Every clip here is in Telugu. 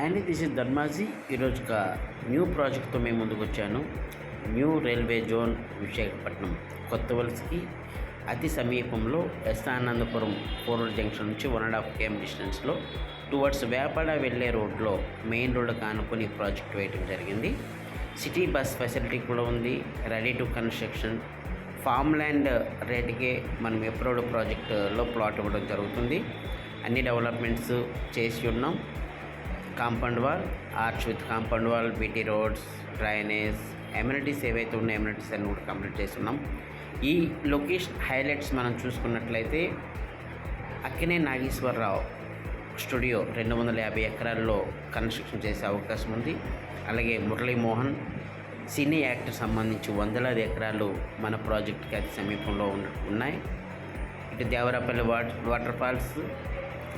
And this is Dharmaji. ఈరోజు ఒక న్యూ ప్రాజెక్ట్తో మేము ముందుకు వచ్చాను. న్యూ రైల్వే జోన్ విశాఖపట్నం కొత్త వలసకి అతి సమీపంలో ఆనందపురం ఫోర్వర్డ్ జంక్షన్ నుంచి 1.5 km డిస్టెన్స్లో టువర్డ్స్ వేపాడ వెళ్ళే రోడ్లో మెయిన్ రోడ్ కానుకొని ప్రాజెక్ట్ వేయడం జరిగింది. సిటీ బస్ ఫెసిలిటీ కూడా ఉంది. Ready to construction. Farm land రేటుకే మనం అప్రూవ్డ్ ప్రాజెక్టులో ప్లాట్ ఇవ్వడం జరుగుతుంది. అన్ని డెవలప్మెంట్స్ చేసి ఉన్నాం. Compound wall, arch with compound wall, BT roads, drainage, amenities ఏవైతే ఉన్నాయో ఎమ్యూనిటీస్ అన్ని కూడా కంప్లీట్ చేస్తున్నాం. ఈ లొకేషన్ హైలైట్స్ మనం చూసుకున్నట్లయితే అక్కినే నాగేశ్వరరావు స్టూడియో 250 ఎకరాల్లో కన్స్ట్రక్షన్ చేసే అవకాశం ఉంది. అలాగే మురళీమోహన్ సినీ యాక్టర్ సంబంధించి వందలాది ఎకరాలు మన ప్రాజెక్ట్కి అతి సమీపంలో ఉన్నాయి. ఇటు దేవరాపల్లి వాటర్ ఫాల్స్,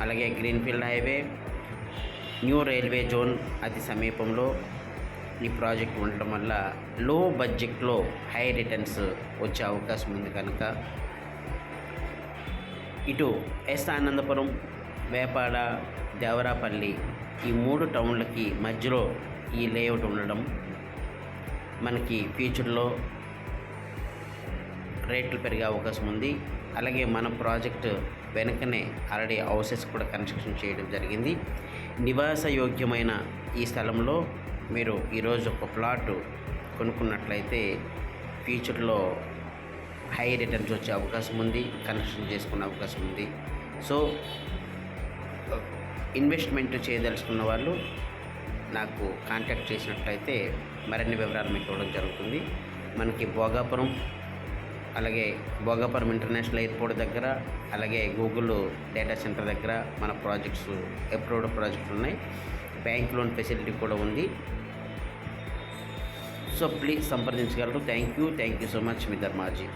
అలాగే greenfield highway, new railway zone అతి సమీపంలో ఈ ప్రాజెక్ట్ ఉండటం వల్ల లో బడ్జెట్లో హై రిటర్న్స్ వచ్చే అవకాశం ఉంది. కనుక ఇటు ఆనందపురం, వేపాడ, దేవరాపల్లి ఈ 3 టౌన్లకి మధ్యలో ఈ లేఅవుట్ ఉండడం మనకి ఫ్యూచర్లో రేట్లు పెరిగే అవకాశం ఉంది. అలాగే మన ప్రాజెక్టు వెనుకనే ఆల్రెడీ హౌసెస్ కూడా కన్స్ట్రక్షన్ చేయడం జరిగింది. నివాస యోగ్యమైన ఈ స్థలంలో మీరు ఈరోజు ఒక ప్లాట్ కొనుక్కున్నట్లయితే ఫ్యూచర్లో హై రిటర్న్స్ వచ్చే అవకాశం ఉంది. కన్స్ట్రక్షన్ చేసుకునే అవకాశం ఉంది. సో ఇన్వెస్ట్మెంట్ చేయదలుచుకున్న వాళ్ళు నాకు కాంటాక్ట్ చేసినట్లయితే మరిన్ని వివరాలు మీకు ఇవ్వడం జరుగుతుంది. మనకి భోగాపురం, అలాగే భోగాపురం ఇంటర్నేషనల్ ఎయిర్పోర్ట్ దగ్గర, అలాగే గూగుల్ డేటా సెంటర్ దగ్గర మన ప్రాజెక్ట్స్ అప్రూవ్డ్ ప్రాజెక్ట్స్ ఉన్నాయి. బ్యాంక్ లోన్ ఫెసిలిటీ కూడా ఉంది. సో ప్లీజ్ సంప్రదించగలరు. Thank you so much. మీ ధర్మాజీ.